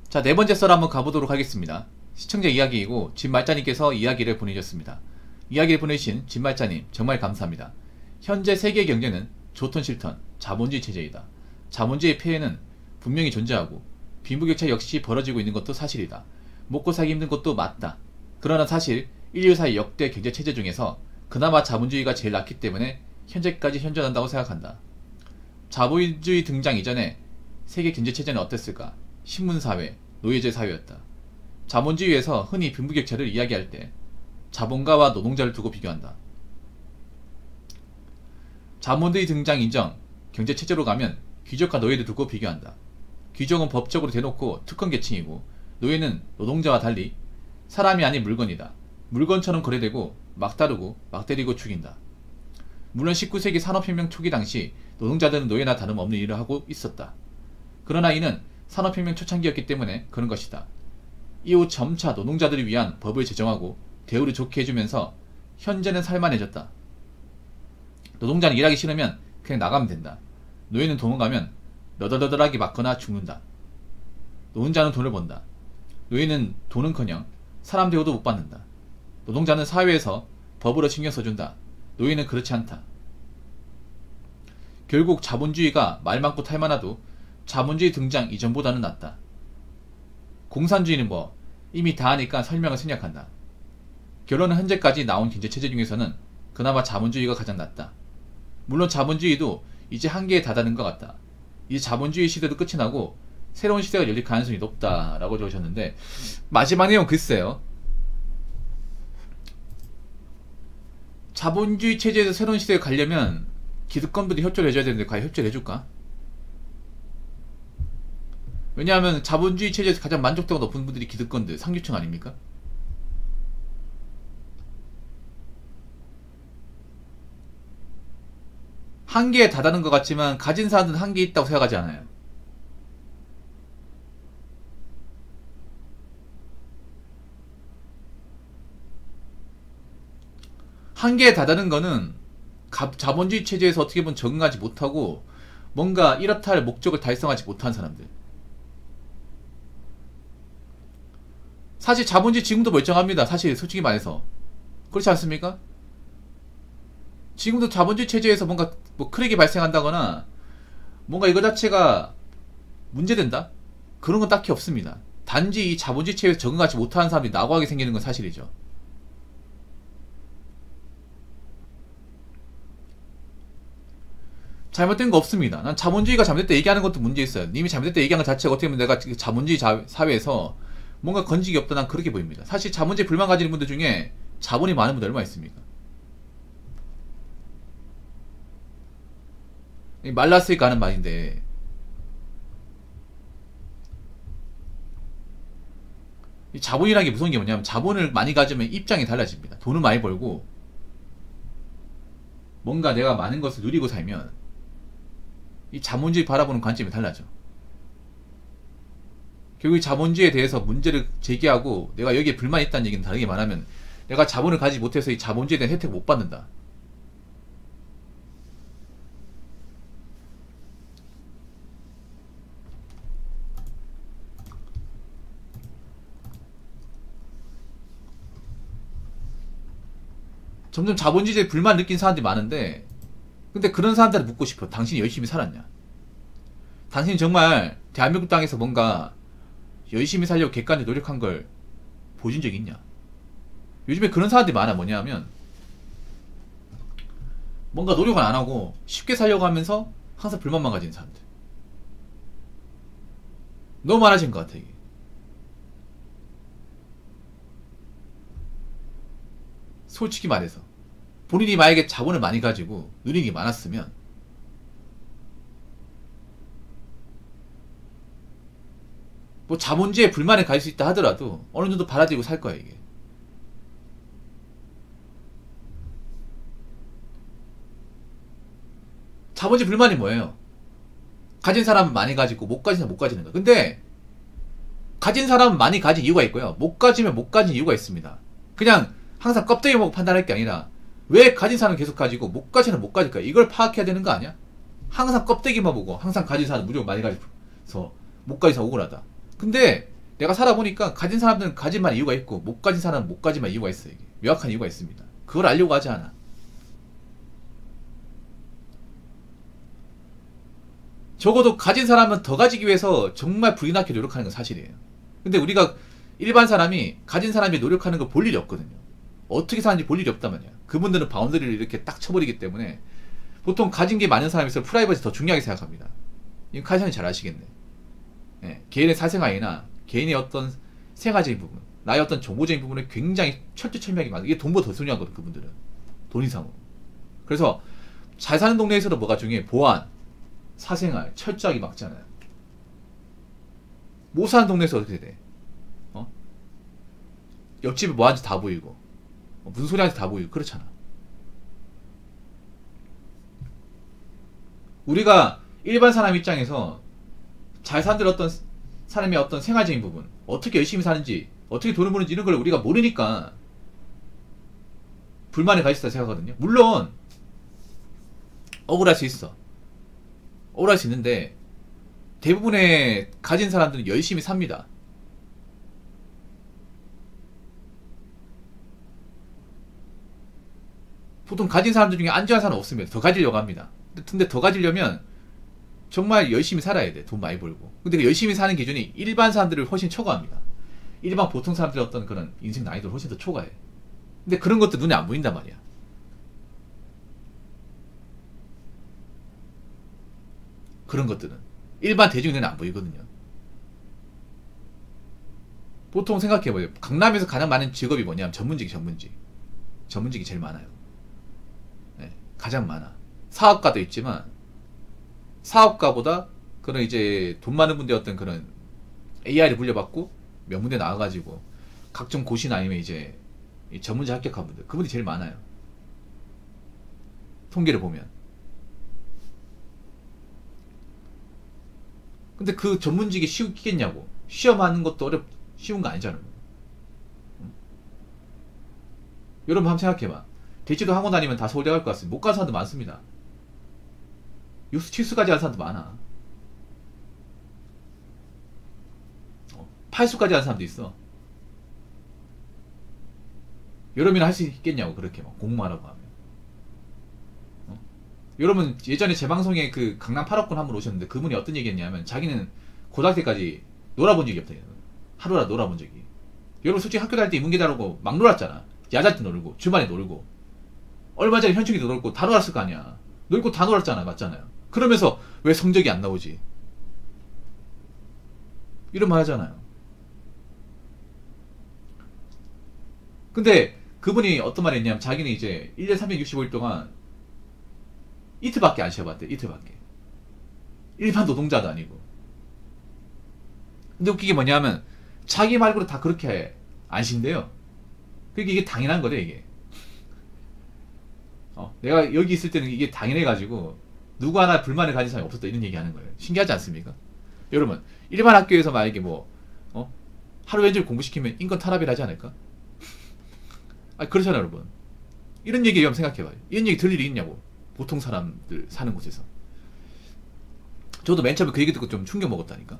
자, 네 번째 썰 한번 가보도록 하겠습니다. 시청자 이야기이고 진말자님께서 이야기를 보내주셨습니다. 이야기를 보내주신 진말자님 정말 감사합니다. 현재 세계 경제는 좋던 싫던 자본주의 체제이다. 자본주의 폐해는 분명히 존재하고 빈부격차 역시 벌어지고 있는 것도 사실이다. 먹고 살기 힘든 것도 맞다. 그러나 사실 인류사의 역대 경제 체제 중에서 그나마 자본주의가 제일 낫기 때문에 현재까지 현존한다고 생각한다. 자본주의 등장 이전에 세계 경제 체제는 어땠을까? 신문사회, 노예제 사회였다. 자본주의에서 흔히 빈부격차를 이야기할 때 자본가와 노동자를 두고 비교한다. 자본주의 등장 이전 경제체제로 가면 귀족과 노예를 두고 비교한다. 귀족은 법적으로 대놓고 특권계층이고 노예는 노동자와 달리 사람이 아닌 물건이다. 물건처럼 거래되고 막 다루고 막 때리고 죽인다. 물론 19세기 산업혁명 초기 당시 노동자들은 노예나 다름없는 일을 하고 있었다. 그러나 이는 산업혁명 초창기였기 때문에 그런 것이다. 이후 점차 노동자들을 위한 법을 제정하고 대우를 좋게 해주면서 현재는 살만해졌다. 노동자는 일하기 싫으면 그냥 나가면 된다. 노예는 도망가면 너덜너덜하게 맞거나 죽는다. 노동자는 돈을 번다. 노예는 돈은커녕 사람 대우도 못 받는다. 노동자는 사회에서 법으로 신경 써준다. 노예는 그렇지 않다. 결국 자본주의가 말 많고 탈 많아도 자본주의 등장 이전보다는 낫다. 공산주의는 뭐 이미 다 하니까 설명을 생략한다. 결론은 현재까지 나온 경제체제 중에서는 그나마 자본주의가 가장 낫다. 물론 자본주의도 이제 한계에 다다른 것 같다. 이제 자본주의 시대도 끝이 나고 새로운 시대가 열릴 가능성이 높다라고 적으셨는데 마지막 내용 글쎄요. 자본주의 체제에서 새로운 시대에 가려면 기득권들이 협조를 해줘야 되는데 과연 협조를 해줄까? 왜냐하면 자본주의 체제에서 가장 만족도가 높은 분들이 기득권들, 상류층 아닙니까? 한계에 다다른 것 같지만 가진 사람들은 한계에 있다고 생각하지 않아요. 한계에 다다른 거는 자본주의 체제에서 어떻게 보면 적응하지 못하고 뭔가 이렇다 할 목적을 달성하지 못한 사람들. 사실 자본주의 지금도 멀쩡합니다. 사실 솔직히 말해서 그렇지 않습니까? 지금도 자본주의 체제에서 뭔가 뭐 크랙이 발생한다거나 뭔가 이거 자체가 문제된다? 그런 건 딱히 없습니다. 단지 이 자본주의 체제에서 적응하지 못하는 사람들이 낙오하게 생기는 건 사실이죠. 잘못된 거 없습니다. 난 자본주의가 잘못됐다 얘기하는 것도 문제 있어요. 님이 잘못됐다 얘기하는 것 자체가 어떻게 보면 내가 자본주의 사회에서 뭔가 건직이 없다 난 그렇게 보입니다. 사실 자본주의 불만 가지는 분들 중에 자본이 많은 분들 얼마나 있습니까? 말랐으니까 하는 말인데 이 자본이라는 게 무서운 게 뭐냐면 자본을 많이 가지면 입장이 달라집니다. 돈을 많이 벌고 뭔가 내가 많은 것을 누리고 살면 이 자본주의 바라보는 관점이 달라져. 결국 이 자본주의에 대해서 문제를 제기하고 내가 여기에 불만이 있다는 얘기는 다르게 말하면 내가 자본을 가지지 못해서 이 자본주의에 대한 혜택을 못 받는다. 점점 자본주의에 불만 느낀 사람들이 많은데 근데 그런 사람들을 묻고 싶어. 당신이 열심히 살았냐? 당신이 정말 대한민국 땅에서 뭔가 열심히 살려고 객관적으로 노력한 걸 보신 적 있냐? 요즘에 그런 사람들이 많아. 뭐냐면 뭔가 노력을 안 하고 쉽게 살려고 하면서 항상 불만만 가지는 사람들 너무 많아진 것 같아. 이게 솔직히 말해서 본인이 만약에 자본을 많이 가지고 누리는 게 많았으면 뭐 자본주의에 불만을 가질 수 있다 하더라도 어느 정도 받아들이고 살 거야. 이게 자본주의 불만이 뭐예요? 가진 사람은 많이 가지고 못 가진 사람은 못 가지는 거야. 근데 가진 사람은 많이 가진 이유가 있고요, 못 가지면 못 가진 이유가 있습니다. 그냥 항상 껍데기 보고 판단할 게 아니라 왜 가진 사람은 계속 가지고 못 가진 사람은 못 가질까? 이걸 파악해야 되는 거 아니야? 항상 껍데기만 보고 항상 가진 사람은 무조건 많이 가져서 못 가진 사람 억울하다. 근데 내가 살아보니까 가진 사람들은 가진만 이유가 있고 못 가진 사람은 못 가진만 이유가 있어요. 이게 명확한 이유가 있습니다. 그걸 알려고 하지 않아. 적어도 가진 사람은 더 가지기 위해서 정말 불이 나게 노력하는 건 사실이에요. 근데 우리가 일반 사람이 가진 사람이 노력하는 걸 볼 일이 없거든요. 어떻게 사는지 볼 일이 없단 말이야. 그분들은 바운더리를 이렇게 딱 쳐버리기 때문에 보통 가진 게 많은 사람일수록 프라이버시 더 중요하게 생각합니다. 이건 카이사님 잘 아시겠네. 예, 개인의 사생활이나 개인의 어떤 생활적인 부분, 나의 어떤 정보적인 부분을 굉장히 철두철미하게 만들. 이게 돈보다 더 중요하거든 그분들은. 돈 이상으로. 그래서 잘 사는 동네에서도 뭐가 중요해? 보안, 사생활, 철저하게 막잖아요. 못 사는 동네에서 어떻게 돼? 어? 옆집에 뭐 하는지 다 보이고, 무슨 소리 하는지 다 보이고, 그렇잖아. 우리가 일반 사람 입장에서 잘 사는 어떤 사람의 어떤 생활적인 부분, 어떻게 열심히 사는지, 어떻게 돈을 버는지 이런 걸 우리가 모르니까 불만을 가질 수 있다 생각하거든요. 물론 억울할 수 있어. 억울할 수 있는데 대부분의 가진 사람들은 열심히 삽니다. 보통 가진 사람들 중에 안전한 사람은 없습니다. 더 가지려고 합니다. 근데 더 가지려면 정말 열심히 살아야 돼. 돈 많이 벌고. 근데 그 열심히 사는 기준이 일반 사람들을 훨씬 초과합니다. 일반 보통 사람들의 어떤 그런 인생 난이도를 훨씬 더 초과해. 근데 그런 것도 눈에 안 보인단 말이야. 그런 것들은 일반 대중 눈에 안 보이거든요. 보통 생각해봐요. 강남에서 가장 많은 직업이 뭐냐면 전문직이 제일 많아요. 네, 가장 많아. 사업가도 있지만 사업가보다 그런 이제 돈 많은 분들 어떤 그런 AI를 물려받고 명문대 나와가지고 각종 고시나 아니면 이제 전문직 합격한 분들, 그분이 제일 많아요. 통계를 보면. 근데 그 전문직이 쉬우겠냐고. 시험하는 것도 쉬운 거 아니잖아요. 응? 여러분 한번 생각해봐. 대치도 학원 다니면 다 서울대 갈 것 같습니다. 못 가는 사람도 많습니다. 육수 칠수까지 하는 사람도 많아. 8수까지 하는 사람도 있어. 여러분이 할 수 있겠냐고. 그렇게 막 공부하라고 하면. 여러분 예전에 제 방송에 그 강남 8억권 한 분 오셨는데 그분이 어떤 얘기 했냐면 자기는 고등학교 때까지 놀아본 적이 없다. 하루라도 놀아본 적이. 여러분 솔직히 학교 다닐 때 인문계 다르고 막 놀았잖아. 야자 때 놀고 주말에 놀고 얼마 전에 현충기도 놀고 다 놀았을 거 아니야. 놀고 다 놀았잖아. 맞잖아요. 그러면서 왜 성적이 안 나오지? 이런 말 하잖아요. 근데 그분이 어떤 말 했냐면 자기는 이제 1년 365일 동안 이틀밖에 안 쉬어봤대. 이틀밖에. 일반 노동자도 아니고. 근데 웃기게 뭐냐면 자기 말고도 다 그렇게 안 쉰대요. 그러니까 이게 당연한 거래 이게. 내가 여기 있을 때는 이게 당연해가지고 누구 하나 불만을 가진 사람이 없었다 이런 얘기 하는 거예요. 신기하지 않습니까? 여러분 일반 학교에서 만약에 뭐 하루 왼쪽 공부시키면 인권 탄압이라 하지 않을까? 아 그렇잖아요 여러분. 이런 얘기 한번 생각해봐요. 이런 얘기 들을 일이 있냐고. 보통 사람들 사는 곳에서. 저도 맨 처음에 그 얘기 듣고 좀 충격 먹었다니까.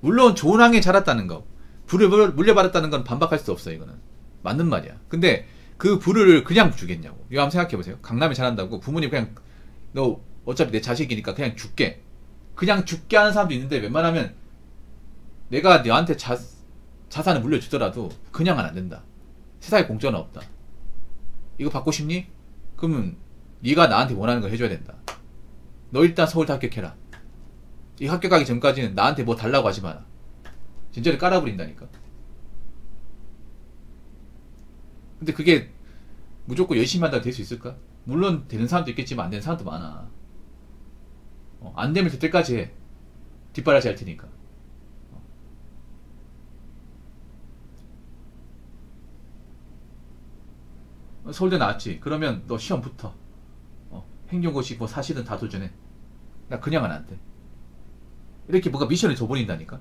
물론 좋은 환경에 자랐다는 거, 부를 물려받았다는 건 반박할 수 없어요. 이거는 맞는 말이야. 근데 그 부를 그냥 주겠냐고. 이거 한번 생각해보세요. 강남에 자란다고 부모님 그냥 너 어차피 내 자식이니까 그냥 줄게, 그냥 죽게 하는 사람도 있는데 웬만하면 내가 너한테 자산을 물려주더라도 그냥은 안 된다. 세상에 공짜는 없다. 이거 받고 싶니? 그러면 네가 나한테 원하는 걸 해줘야 된다. 너 일단 서울대 합격해라. 이 합격하기 전까지는 나한테 뭐 달라고 하지 마라. 진짜로 깔아버린다니까. 근데 그게 무조건 열심히 한다고 될 수 있을까? 물론 되는 사람도 있겠지만 안 되는 사람도 많아. 안 되면 될 때까지 해. 뒷바라지 할 테니까. 서울대 나왔지. 그러면 너 시험 붙어. 행정고시 뭐 사실은 다 도전해. 나 그냥은 안 돼. 이렇게 뭐가 미션을 줘버린다니까.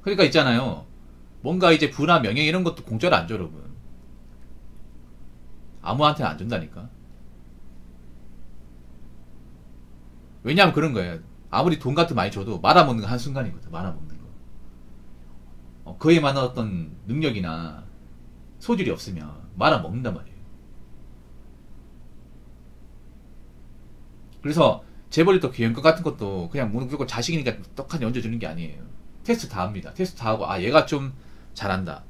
그러니까 있잖아요. 뭔가 이제 부나 명예 이런 것도 공짜로 안 줘, 여러분. 아무한테나 안 준다니까. 왜냐하면 그런 거예요. 아무리 돈 같은 많이 줘도 말아먹는 거 한순간이거든. 말아먹는 거. 그에 만한 어떤 능력이나 소질이 없으면 말아먹는단 말이에요. 그래서 재벌이 또 연극 같은 것도 그냥 무조건 자식이니까 떡하니 얹어주는 게 아니에요. 테스트 다 합니다. 테스트 다 하고, 아, 얘가 좀 잘한다.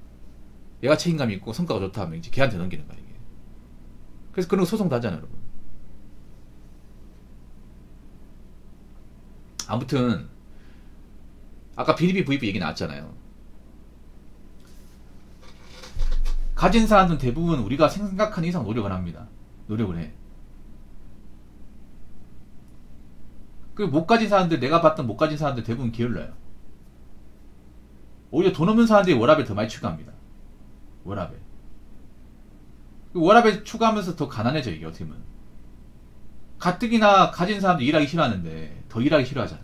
얘가 책임감 있고 성과가 좋다 하면 이제 걔한테 넘기는 거야, 이게. 그래서 그런 거 소송도 하잖아요, 여러분. 아무튼, 아까 비리비 VP 얘기 나왔잖아요. 가진 사람들은 대부분 우리가 생각하는 이상 노력을 합니다. 노력을 해. 그 못 가진 사람들, 내가 봤던 못 가진 사람들 대부분 게을러요. 오히려 돈 없는 사람들이 워라밸 더 많이 추가합니다. 워라밸. 워라밸 추가하면서 더 가난해져, 이게 어떻게 보면. 가뜩이나 가진 사람들 일하기 싫어하는데 더 일하기 싫어하잖아.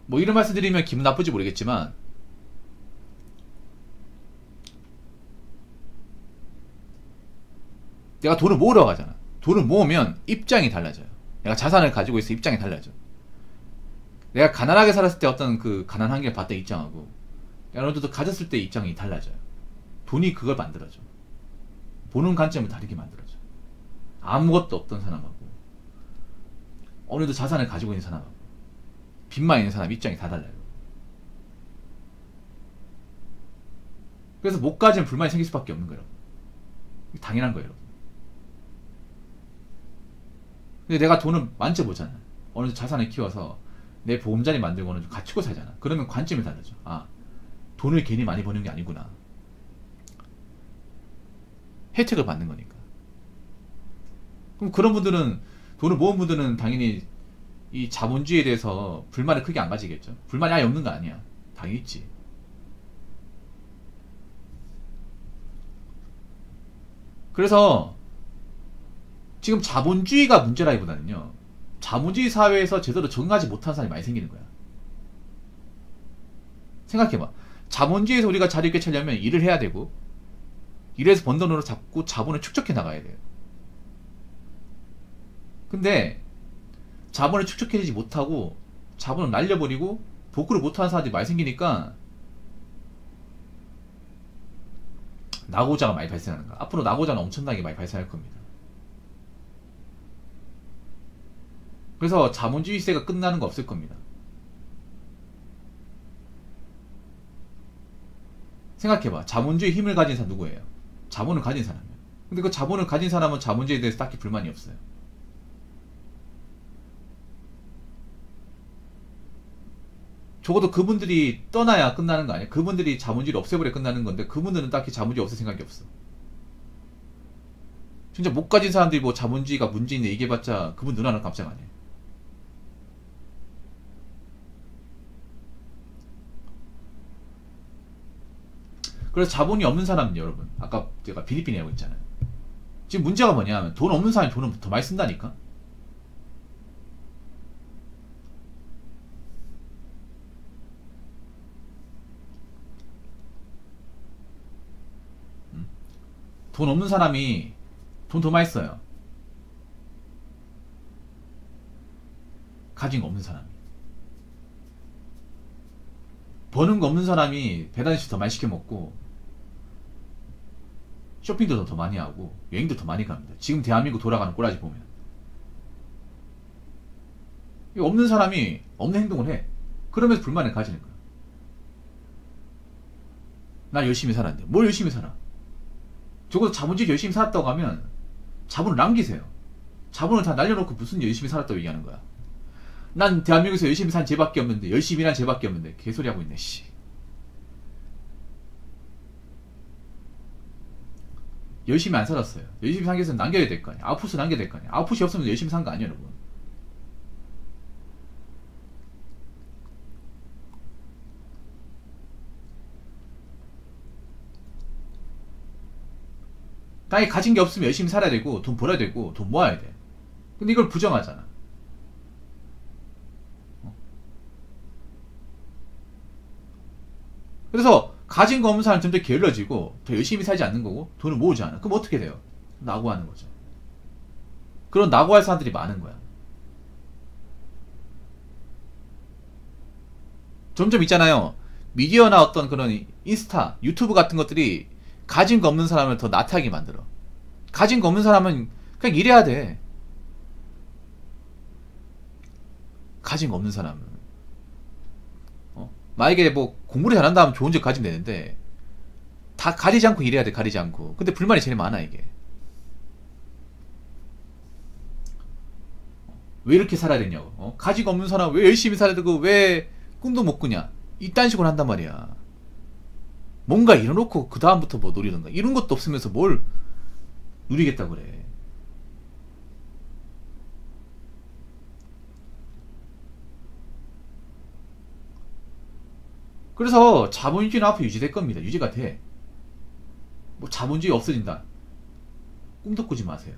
뭐 이런 말씀 드리면 기분 나쁘지 모르겠지만, 내가 돈을 모으러 가잖아. 돈을 모으면 입장이 달라져요. 내가 자산을 가지고 있어 입장이 달라져. 내가 가난하게 살았을 때 어떤 그 가난한 게 봤던 입장하고 내가 어느 정도 가졌을 때 입장이 달라져요. 돈이 그걸 만들어줘. 보는 관점을 다르게 만들어줘. 아무것도 없던 사람하고 어느 정도 자산을 가지고 있는 사람하고 빚만 있는 사람 입장이 다 달라요. 그래서 못 가지면 불만이 생길 수밖에 없는 거예요. 당연한 거예요. 근데 내가 돈을 만져보잖아. 어느 정도 자산을 키워서 내 보험자리 만들고 어느 정도 갖추고 살잖아. 그러면 관점이 달라져. 아, 돈을 괜히 많이 버는 게 아니구나. 혜택을 받는 거니까. 그럼 그런 분들은, 돈을 모은 분들은 당연히 이 자본주의에 대해서 불만을 크게 안 가지겠죠. 불만이 아예 없는 거 아니야. 당연히 있지. 그래서 지금 자본주의가 문제라기보다는요, 자본주의 사회에서 제대로 적응하지 못한 사람이 많이 생기는 거야. 생각해봐. 자본주의에서 우리가 자리 있게 차려면 일을 해야 되고, 일해서 번 돈으로 자꾸 자본을 축적해 나가야 돼요. 근데 자본을 축적해내지 못하고 자본을 날려버리고 도구를 못하는 사람들이 많이 생기니까 낙오자가 많이 발생하는 거야. 앞으로 낙오자는 엄청나게 많이 발생할 겁니다. 그래서 자본주의 시대가 끝나는 거 없을 겁니다. 생각해봐. 자본주의 힘을 가진 사람 누구예요? 자본을 가진 사람이에요. 근데 그 자본을 가진 사람은 자본주의에 대해서 딱히 불만이 없어요. 적어도 그분들이 떠나야 끝나는 거 아니야? 그분들이 자본주의를 없애버려 끝나는 건데 그분들은 딱히 자본주의 없앨 생각이 없어. 진짜 못 가진 사람들이 뭐 자본주의가 문제인데 얘기해봤자 그분 눈 하나 깜짝 아니에요. 그래서 자본이 없는 사람은 여러분, 아까 제가 필리핀이라고 했잖아요. 지금 문제가 뭐냐면 돈 없는 사람이 돈을 더 많이 쓴다니까. 돈 없는 사람이 돈 더 많이 써요. 가진 거 없는 사람이. 버는 거 없는 사람이 배달음식 더 많이 시켜 먹고 쇼핑도 더 많이 하고 여행도 더 많이 갑니다. 지금 대한민국 돌아가는 꼬라지 보면 없는 사람이 없는 행동을 해. 그러면서 불만을 가지는 거야. 나 열심히 살았는데 뭘 열심히 살아? 적어도 자본주의 열심히 살았다고 하면 자본을 남기세요. 자본을 다 날려놓고 무슨 열심히 살았다고 얘기하는 거야. 난 대한민국에서 열심히 산 죄밖에 없는데, 열심히 한 죄밖에 없는데 개소리 하고 있네. 씨. 열심히 안 살았어요. 열심히 산 게 있으면 남겨야 될 거 아니야. 아웃풋을 남겨야 될 거 아니야. 아웃풋이 없으면 열심히 산 거 아니야, 여러분. 당연히 가진 게 없으면 열심히 살아야 되고 돈 벌어야 되고 돈 모아야 돼. 근데 이걸 부정하잖아. 그래서 가진 거 없는 사람은 점점 게을러지고 더 열심히 살지 않는 거고 돈을 모으지 않아. 그럼 어떻게 돼요? 낙오하는 거죠. 그런 낙오할 사람들이 많은 거야. 점점 있잖아요. 미디어나 어떤 그런 인스타, 유튜브 같은 것들이 가진 거 없는 사람을 더 나태하게 만들어. 가진 거 없는 사람은 그냥 일해야 돼. 가진 거 없는 사람은. 만약에 뭐 공부를 잘한다 하면 좋은 집 가지면 되는데 다 가리지 않고 일해야 돼. 가리지 않고. 근데 불만이 제일 많아 이게. 왜 이렇게 살아야 되냐고. 가지가 없는 사람 왜 열심히 살아야 되고 왜 꿈도 못 꾸냐. 이딴 식으로 한단 말이야. 뭔가 이뤄놓고 그 다음부터 뭐 노리던가. 이런 것도 없으면서 뭘 누리겠다고 그래. 그래서 자본주의는 앞으로 유지될 겁니다. 유지가 돼. 뭐 자본주의 없어진다. 꿈도 꾸지 마세요.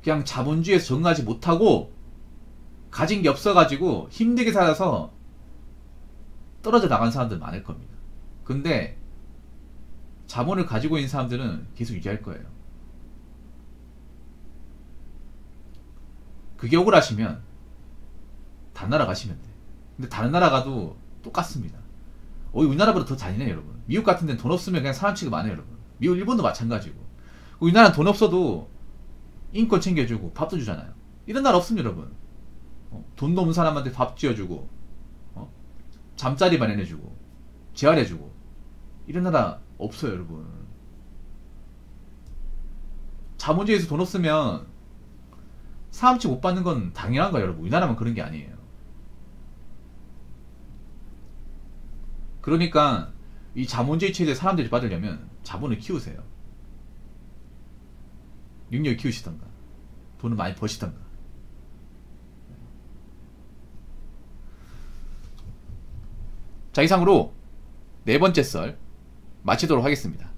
그냥 자본주의에서 적응하지 못하고 가진 게 없어가지고 힘들게 살아서 떨어져 나간 사람들 많을 겁니다. 근데 자본을 가지고 있는 사람들은 계속 유지할 거예요. 그게 억울하시면 다른 나라 가시면 돼. 근데 다른 나라 가도 똑같습니다. 우리나라보다 더 잔인해 여러분. 미국 같은 데는 돈 없으면 그냥 사람 취급 안 해요 여러분. 미국 일본도 마찬가지고. 우리나라는 돈 없어도 인권 챙겨주고 밥도 주잖아요. 이런 나라 없습니다 여러분. 돈도 없는 사람한테 밥 지어주고 잠자리 마련해주고 재활해주고 이런 나라 없어요 여러분. 자본주의에서 돈 없으면 사람치 못 받는 건 당연한 거예요 여러분. 우리나라만 그런 게 아니에요. 그러니까 이 자본주의 체제에 사람들이 받으려면 자본을 키우세요. 능력을 키우시던가 돈을 많이 버시던가. 자, 이상으로 네 번째 썰 마치도록 하겠습니다.